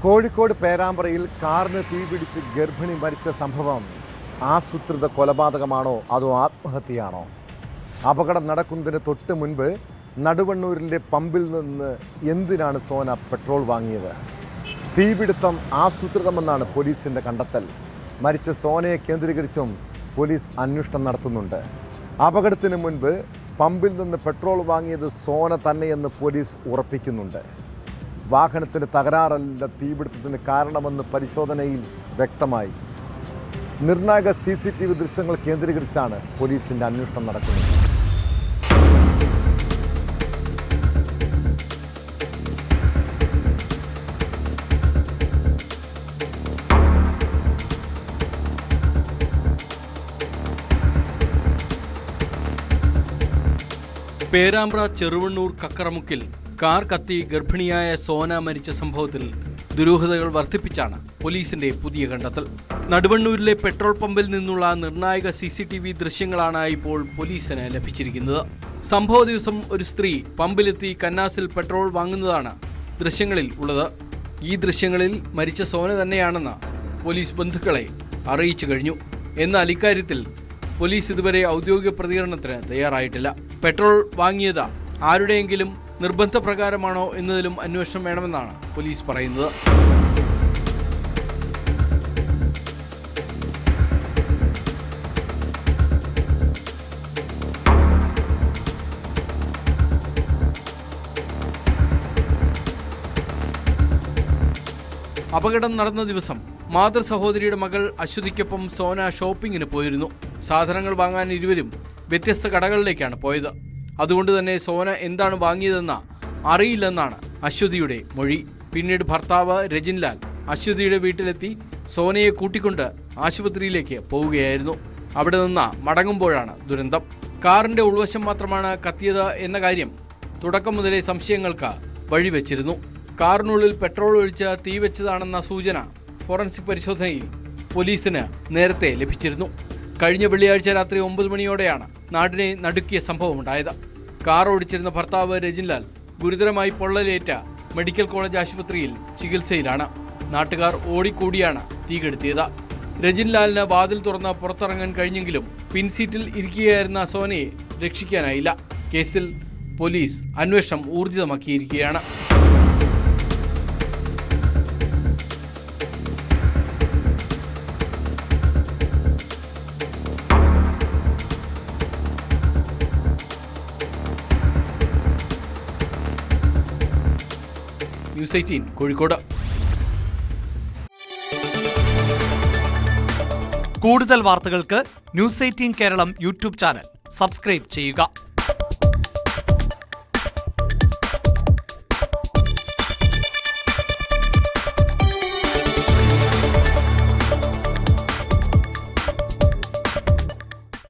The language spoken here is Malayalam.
കോഴിക്കോട് പേരാമ്പ്രയിൽ കാറിന് തീപിടിച്ച് ഗർഭിണി മരിച്ച സംഭവം ആസൂത്രിത കൊലപാതകമാണോ അതോ ആത്മഹത്യയാണോ? അപകടം നടക്കുന്നതിന് തൊട്ട് മുൻപ് നടുവണ്ണൂരിൻ്റെ പമ്പിൽ നിന്ന് എന്തിനാണ് സോന പെട്രോൾ വാങ്ങിയത്? തീപിടുത്തം ആസൂത്രിതമെന്നാണ് പോലീസിൻ്റെ കണ്ടെത്തൽ. മരിച്ച സോനയെ കേന്ദ്രീകരിച്ചും പോലീസ് അന്വേഷണം നടത്തുന്നുണ്ട്. അപകടത്തിന് മുൻപ് പമ്പിൽ നിന്ന് പെട്രോൾ വാങ്ങിയത് സോന തന്നെയെന്ന് പോലീസ് ഉറപ്പിക്കുന്നുണ്ട്. വാഹനത്തിന് തകരാറല്ല തീപിടുത്തത്തിന് കാരണമെന്ന് പരിശോധനയിൽ വ്യക്തമായി. നിർണായക CCTV ദൃശ്യങ്ങൾ കേന്ദ്രീകരിച്ചാണ് പോലീസിന്റെ അന്വേഷണം നടക്കുന്നത്. പേരാമ്പ്ര ചെറുവണ്ണൂർ കക്കറമുക്കിൽ കാർ കത്തി ഗർഭിണിയായ സോന മരിച്ച സംഭവത്തിൽ ദുരൂഹതകൾ വർദ്ധിപ്പിച്ചാണ് പോലീസിന്റെ പുതിയ കണ്ടെത്തൽ. നടുവണ്ണൂരിലെ പെട്രോൾ പമ്പിൽ നിന്നുള്ള നിർണായക CCTV ദൃശ്യങ്ങളാണ് ഇപ്പോൾ പോലീസിന് ലഭിച്ചിരിക്കുന്നത്. സംഭവ ദിവസം ഒരു സ്ത്രീ പമ്പിലെത്തി കന്നാസിൽ പെട്രോൾ വാങ്ങുന്നതാണ് ദൃശ്യങ്ങളിൽ ഉള്ളത്. ഈ ദൃശ്യങ്ങളിൽ മരിച്ച സോന തന്നെയാണെന്ന് പോലീസ് ബന്ധുക്കളെ അറിയിച്ചു കഴിഞ്ഞു. എന്നാൽ ഇക്കാര്യത്തിൽ പോലീസ് ഇതുവരെ ഔദ്യോഗിക പ്രതികരണത്തിന് തയ്യാറായിട്ടില്ല. പെട്രോൾ വാങ്ങിയത് ആരുടെയെങ്കിലും നിർബന്ധപ്രകാരമാണോ എന്നതിലും അന്വേഷണം വേണമെന്നാണ് പോലീസ് പറയുന്നത്. അപകടം നടന്ന ദിവസം മാതൃ സഹോദരിയുടെ മകൾ അശ്വതിക്കൊപ്പം സോന ഷോപ്പിങ്ങിന് പോയിരുന്നു. സാധനങ്ങൾ വാങ്ങാൻ ഇരുവരും വ്യത്യസ്ത കടകളിലേക്കാണ് പോയത്. അതുകൊണ്ട് തന്നെ സോന എന്താണ് വാങ്ങിയതെന്ന് അറിയില്ലെന്നാണ് അശ്വതിയുടെ മൊഴി. പിന്നീട് ഭർത്താവ് രജിൻലാൽ അശ്വതിയുടെ വീട്ടിലെത്തി സോനയെ കൂട്ടിക്കൊണ്ട് ആശുപത്രിയിലേക്ക് പോവുകയായിരുന്നു. അവിടെ നിന്ന് മടങ്ങുമ്പോഴാണ് ദുരന്തം. കാറിന്റെ ഉൾവശം മാത്രമാണ് കത്തിയത് എന്ന കാര്യം തുടക്കം മുതലേ സംശയങ്ങൾക്ക് വഴിവെച്ചിരുന്നു. കാറിനുള്ളിൽ പെട്രോൾ ഒഴിച്ച് തീവെച്ചതാണെന്ന സൂചന ഫോറൻസിക് പരിശോധനയിൽ പോലീസിന് നേരത്തെ ലഭിച്ചിരുന്നു. കഴിഞ്ഞ വെള്ളിയാഴ്ച രാത്രി 9 മണിയോടെയാണ് നാടിനെ നടുക്കിയ സംഭവമുണ്ടായത്. കാർ ഓടിച്ചിരുന്ന ഭർത്താവ് രജിൻലാൽ ഗുരുതരമായി പൊള്ളലേറ്റ മെഡിക്കൽ കോളേജ് ആശുപത്രിയിൽ ചികിത്സയിലാണ്. നാട്ടുകാർ ഓടിക്കൂടിയാണ് തീകെടുത്തിയത്. രജിൻലാലിന് വാതിൽ തുറന്ന് പുറത്തിറങ്ങാൻ കഴിഞ്ഞെങ്കിലും പിൻസീറ്റിൽ ഇരിക്കുകയായിരുന്ന സോനയെ രക്ഷിക്കാനായില്ല. കേസിൽ പോലീസ് അന്വേഷണം ഊർജിതമാക്കിയിരിക്കുകയാണ്. News 18 കോഴിക്കോട്. കൂടുതൽ വാർത്തകൾക്ക് News 18 Keralam YouTube channel subscribe ചെയ്യുക.